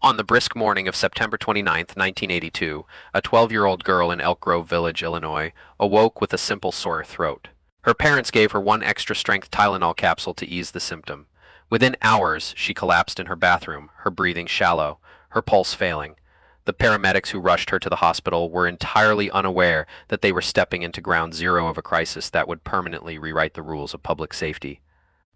On the brisk morning of September 29th, 1982, a 12-year-old girl in Elk Grove Village, Illinois, awoke with a simple sore throat. Her parents gave her one extra-strength Tylenol capsule to ease the symptom. Within hours, she collapsed in her bathroom, her breathing shallow, her pulse failing. The paramedics who rushed her to the hospital were entirely unaware that they were stepping into ground zero of a crisis that would permanently rewrite the rules of public safety.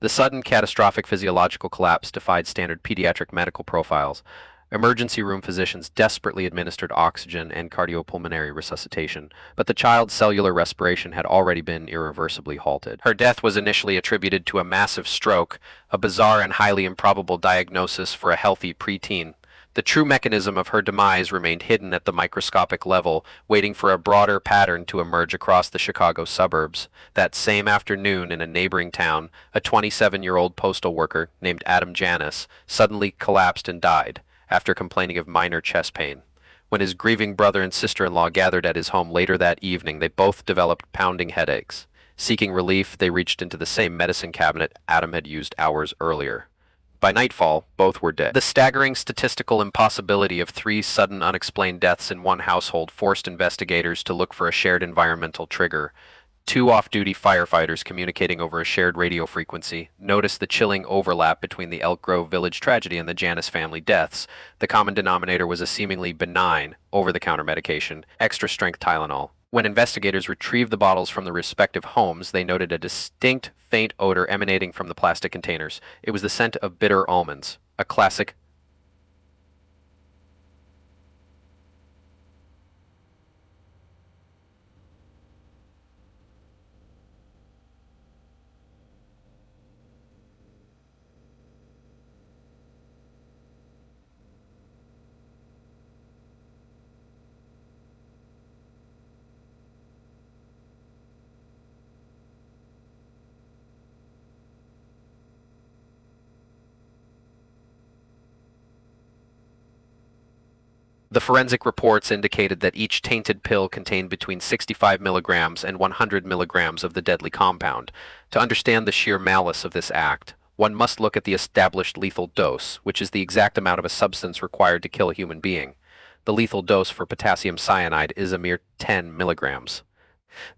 The sudden catastrophic physiological collapse defied standard pediatric medical profiles. Emergency room physicians desperately administered oxygen and cardiopulmonary resuscitation, but the child's cellular respiration had already been irreversibly halted. Her death was initially attributed to a massive stroke, a bizarre and highly improbable diagnosis for a healthy preteen. The true mechanism of her demise remained hidden at the microscopic level, waiting for a broader pattern to emerge across the Chicago suburbs. That same afternoon in a neighboring town, a 27-year-old postal worker named Adam Janis suddenly collapsed and died after complaining of minor chest pain. When his grieving brother and sister-in-law gathered at his home later that evening, they both developed pounding headaches. Seeking relief, they reached into the same medicine cabinet Adam had used hours earlier. By nightfall, both were dead. The staggering statistical impossibility of 3 sudden unexplained deaths in one household forced investigators to look for a shared environmental trigger. 2 off-duty firefighters communicating over a shared radio frequency noticed the chilling overlap between the Elk Grove Village tragedy and the Janis family deaths. The common denominator was a seemingly benign, over-the-counter medication, extra-strength Tylenol. When investigators retrieved the bottles from the respective homes, they noted a distinct, faint odor emanating from the plastic containers. It was the scent of bitter almonds, a classic. The forensic reports indicated that each tainted pill contained between 65 milligrams and 100 milligrams of the deadly compound. To understand the sheer malice of this act, one must look at the established lethal dose, which is the exact amount of a substance required to kill a human being. The lethal dose for potassium cyanide is a mere 10 milligrams.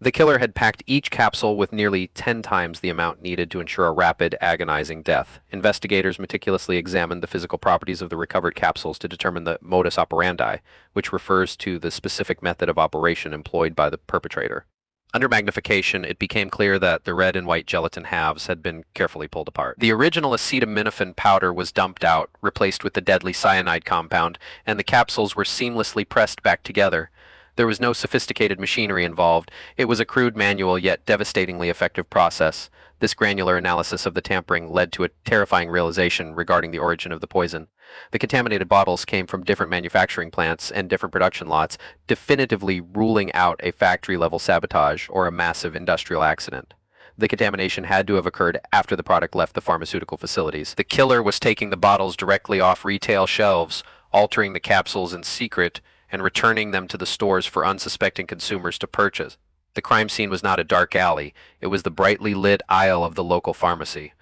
The killer had packed each capsule with nearly 10 times the amount needed to ensure a rapid, agonizing death. Investigators meticulously examined the physical properties of the recovered capsules to determine the modus operandi, which refers to the specific method of operation employed by the perpetrator. Under magnification, it became clear that the red and white gelatin halves had been carefully pulled apart. The original acetaminophen powder was dumped out, replaced with the deadly cyanide compound, and the capsules were seamlessly pressed back together. There was no sophisticated machinery involved. It was a crude manual yet devastatingly effective process. This granular analysis of the tampering led to a terrifying realization regarding the origin of the poison. The contaminated bottles came from different manufacturing plants and different production lots, definitively ruling out a factory-level sabotage or a massive industrial accident. The contamination had to have occurred after the product left the pharmaceutical facilities. The killer was taking the bottles directly off retail shelves, altering the capsules in secret, and returning them to the stores for unsuspecting consumers to purchase. The crime scene was not a dark alley. It was the brightly lit aisle of the local pharmacy.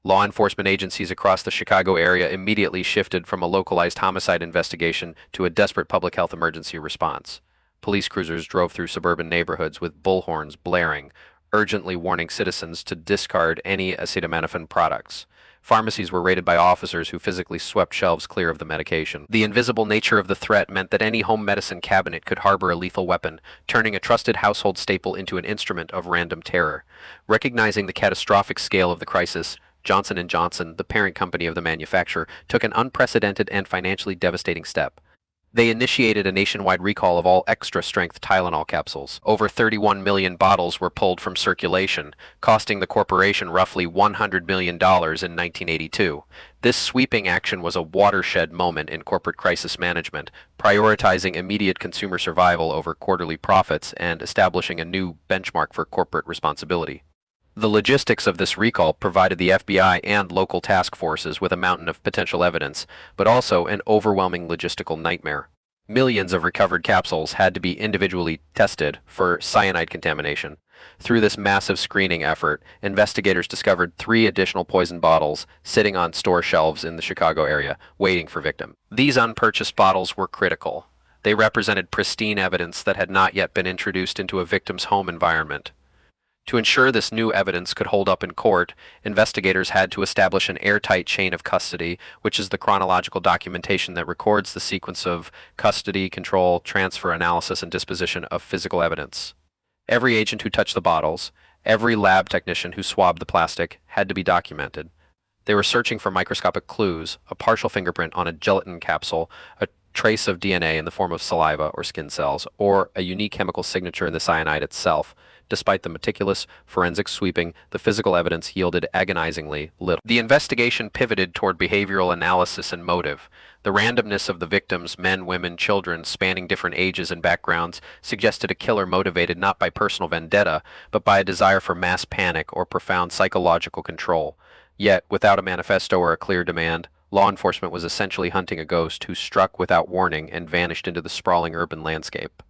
Law enforcement agencies across the Chicago area immediately shifted from a localized homicide investigation to a desperate public health emergency response. Police cruisers drove through suburban neighborhoods with bullhorns blaring, urgently warning citizens to discard any acetaminophen products. Pharmacies were raided by officers who physically swept shelves clear of the medication. The invisible nature of the threat meant that any home medicine cabinet could harbor a lethal weapon, turning a trusted household staple into an instrument of random terror. Recognizing the catastrophic scale of the crisis, Johnson & Johnson, the parent company of the manufacturer, took an unprecedented and financially devastating step. They initiated a nationwide recall of all extra-strength Tylenol capsules. Over 31 million bottles were pulled from circulation, costing the corporation roughly $100 million in 1982. This sweeping action was a watershed moment in corporate crisis management, prioritizing immediate consumer survival over quarterly profits and establishing a new benchmark for corporate responsibility. The logistics of this recall provided the FBI and local task forces with a mountain of potential evidence, but also an overwhelming logistical nightmare. Millions of recovered capsules had to be individually tested for cyanide contamination. Through this massive screening effort, investigators discovered 3 additional poison bottles sitting on store shelves in the Chicago area, waiting for victims. These unpurchased bottles were critical. They represented pristine evidence that had not yet been introduced into a victim's home environment. To ensure this new evidence could hold up in court, investigators had to establish an airtight chain of custody, which is the chronological documentation that records the sequence of custody, control, transfer, analysis, and disposition of physical evidence. Every agent who touched the bottles, every lab technician who swabbed the plastic had to be documented. They were searching for microscopic clues, a partial fingerprint on a gelatin capsule, a trace of DNA in the form of saliva or skin cells, or a unique chemical signature in the cyanide itself. Despite the meticulous forensic sweeping, the physical evidence yielded agonizingly little. The investigation pivoted toward behavioral analysis and motive. The randomness of the victims, men, women, children, spanning different ages and backgrounds, suggested a killer motivated not by personal vendetta, but by a desire for mass panic or profound psychological control. Yet, without a manifesto or a clear demand, law enforcement was essentially hunting a ghost who struck without warning and vanished into the sprawling urban landscape.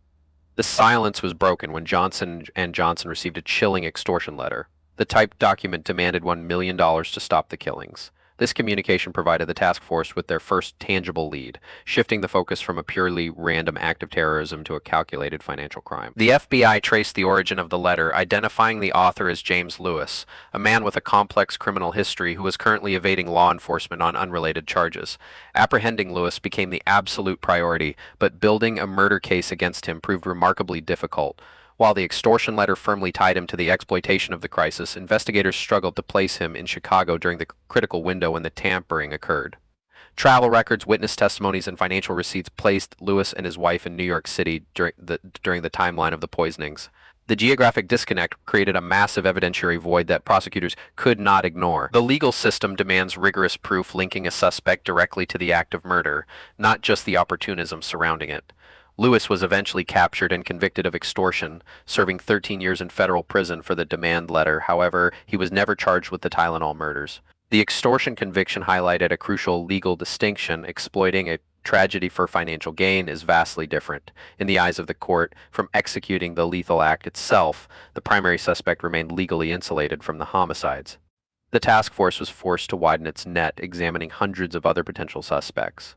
The silence was broken when Johnson & Johnson received a chilling extortion letter. The typed document demanded $1 million to stop the killings. This communication provided the task force with their first tangible lead, shifting the focus from a purely random act of terrorism to a calculated financial crime. The FBI traced the origin of the letter, identifying the author as James Lewis, a man with a complex criminal history who was currently evading law enforcement on unrelated charges. Apprehending Lewis became the absolute priority, but building a murder case against him proved remarkably difficult. While the extortion letter firmly tied him to the exploitation of the crisis, investigators struggled to place him in Chicago during the critical window when the tampering occurred. Travel records, witness testimonies, and financial receipts placed Lewis and his wife in New York City during the timeline of the poisonings. The geographic disconnect created a massive evidentiary void that prosecutors could not ignore. The legal system demands rigorous proof linking a suspect directly to the act of murder, not just the opportunism surrounding it. Lewis was eventually captured and convicted of extortion, serving 13 years in federal prison for the demand letter. However, he was never charged with the Tylenol murders. The extortion conviction highlighted a crucial legal distinction. Exploiting a tragedy for financial gain is vastly different. In the eyes of the court, from executing the lethal act itself, the primary suspect remained legally insulated from the homicides. The task force was forced to widen its net, examining hundreds of other potential suspects.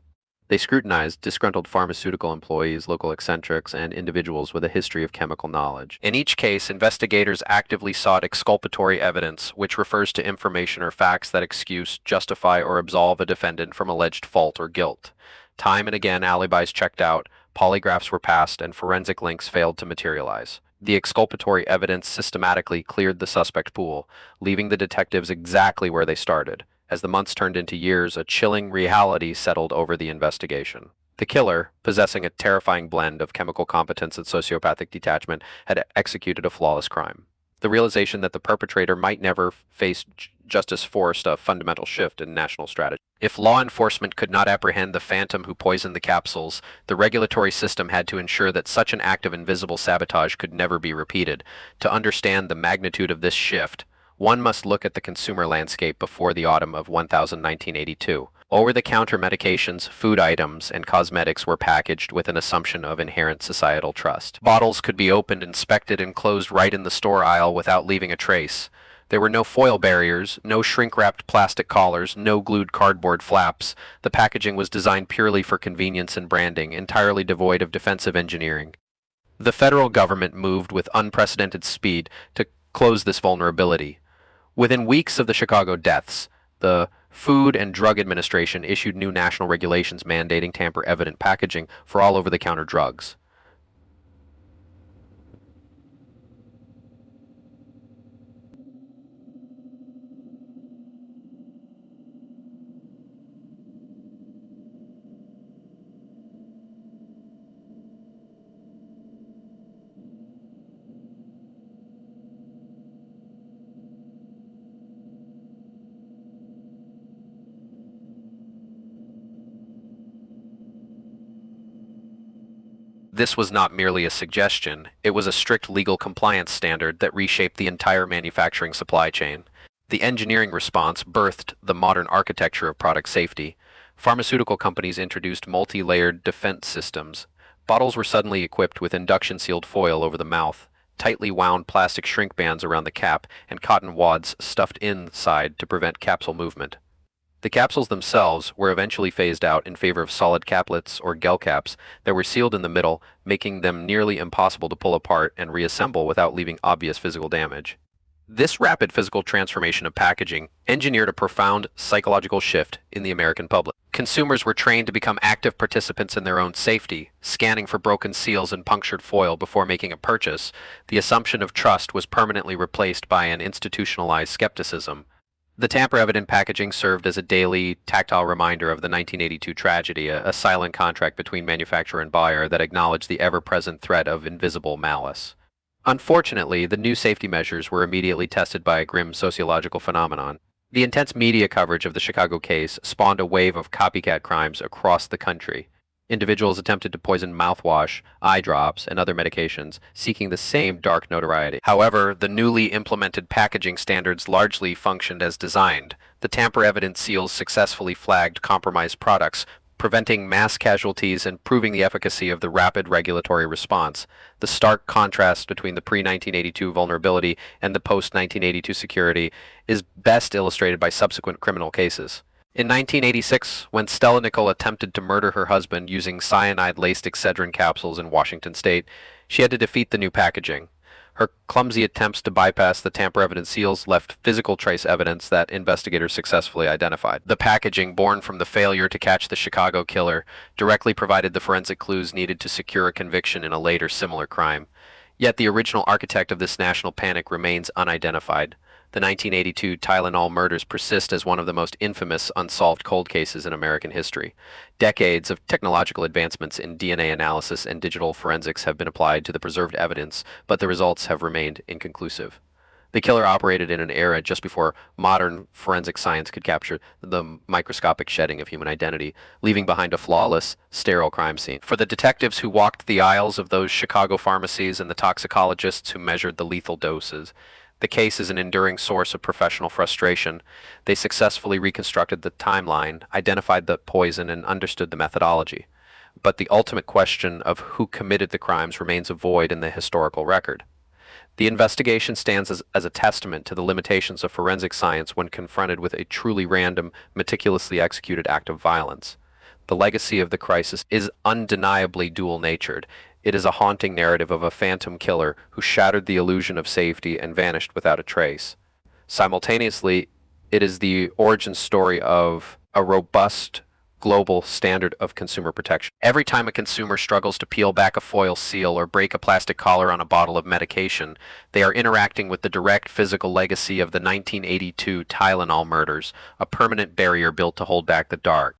They scrutinized disgruntled pharmaceutical employees, local eccentrics, and individuals with a history of chemical knowledge. In each case, investigators actively sought exculpatory evidence, which refers to information or facts that excuse, justify, or absolve a defendant from alleged fault or guilt. Time and again, alibis checked out, polygraphs were passed, and forensic links failed to materialize. The exculpatory evidence systematically cleared the suspect pool, leaving the detectives exactly where they started. As the months turned into years, a chilling reality settled over the investigation. The killer, possessing a terrifying blend of chemical competence and sociopathic detachment, had executed a flawless crime. The realization that the perpetrator might never face justice forced a fundamental shift in national strategy. If law enforcement could not apprehend the phantom who poisoned the capsules, the regulatory system had to ensure that such an act of invisible sabotage could never be repeated. To understand the magnitude of this shift, one must look at the consumer landscape before the autumn of 1982. Over-the-counter medications, food items, and cosmetics were packaged with an assumption of inherent societal trust. Bottles could be opened, inspected, and closed right in the store aisle without leaving a trace. There were no foil barriers, no shrink-wrapped plastic collars, no glued cardboard flaps. The packaging was designed purely for convenience and branding, entirely devoid of defensive engineering. The federal government moved with unprecedented speed to close this vulnerability. Within weeks of the Chicago deaths, the Food and Drug Administration issued new national regulations mandating tamper-evident packaging for all over-the-counter drugs. This was not merely a suggestion, it was a strict legal compliance standard that reshaped the entire manufacturing supply chain. The engineering response birthed the modern architecture of product safety. Pharmaceutical companies introduced multi-layered defense systems. Bottles were suddenly equipped with induction-sealed foil over the mouth, tightly wound plastic shrink bands around the cap, and cotton wads stuffed inside to prevent capsule movement. The capsules themselves were eventually phased out in favor of solid caplets or gel caps that were sealed in the middle, making them nearly impossible to pull apart and reassemble without leaving obvious physical damage. This rapid physical transformation of packaging engineered a profound psychological shift in the American public. Consumers were trained to become active participants in their own safety, scanning for broken seals and punctured foil before making a purchase. The assumption of trust was permanently replaced by an institutionalized skepticism. The tamper-evident packaging served as a daily, tactile reminder of the 1982 tragedy, a silent contract between manufacturer and buyer that acknowledged the ever-present threat of invisible malice. Unfortunately, the new safety measures were immediately tested by a grim sociological phenomenon. The intense media coverage of the Chicago case spawned a wave of copycat crimes across the country. Individuals attempted to poison mouthwash, eye drops, and other medications, seeking the same dark notoriety. However, the newly implemented packaging standards largely functioned as designed. The tamper-evident seals successfully flagged compromised products, preventing mass casualties and proving the efficacy of the rapid regulatory response. The stark contrast between the pre-1982 vulnerability and the post-1982 security is best illustrated by subsequent criminal cases. In 1986, when Stella Nicole attempted to murder her husband using cyanide-laced Excedrin capsules in Washington state, she had to defeat the new packaging. Her clumsy attempts to bypass the tamper-evident seals left physical trace evidence that investigators successfully identified. The packaging, born from the failure to catch the Chicago killer, directly provided the forensic clues needed to secure a conviction in a later similar crime. Yet the original architect of this national panic remains unidentified. The 1982 Tylenol murders persist as one of the most infamous unsolved cold cases in American history. Decades of technological advancements in DNA analysis and digital forensics have been applied to the preserved evidence, but the results have remained inconclusive. The killer operated in an era just before modern forensic science could capture the microscopic shedding of human identity, leaving behind a flawless, sterile crime scene. For the detectives who walked the aisles of those Chicago pharmacies and the toxicologists who measured the lethal doses, the case is an enduring source of professional frustration. They successfully reconstructed the timeline, identified the poison, and understood the methodology. But the ultimate question of who committed the crimes remains a void in the historical record. The investigation stands as a testament to the limitations of forensic science when confronted with a truly random, meticulously executed act of violence. The legacy of the crisis is undeniably dual-natured. It is a haunting narrative of a phantom killer who shattered the illusion of safety and vanished without a trace. Simultaneously, it is the origin story of a robust global standard of consumer protection. Every time a consumer struggles to peel back a foil seal or break a plastic collar on a bottle of medication, they are interacting with the direct physical legacy of the 1982 Tylenol murders, a permanent barrier built to hold back the dark.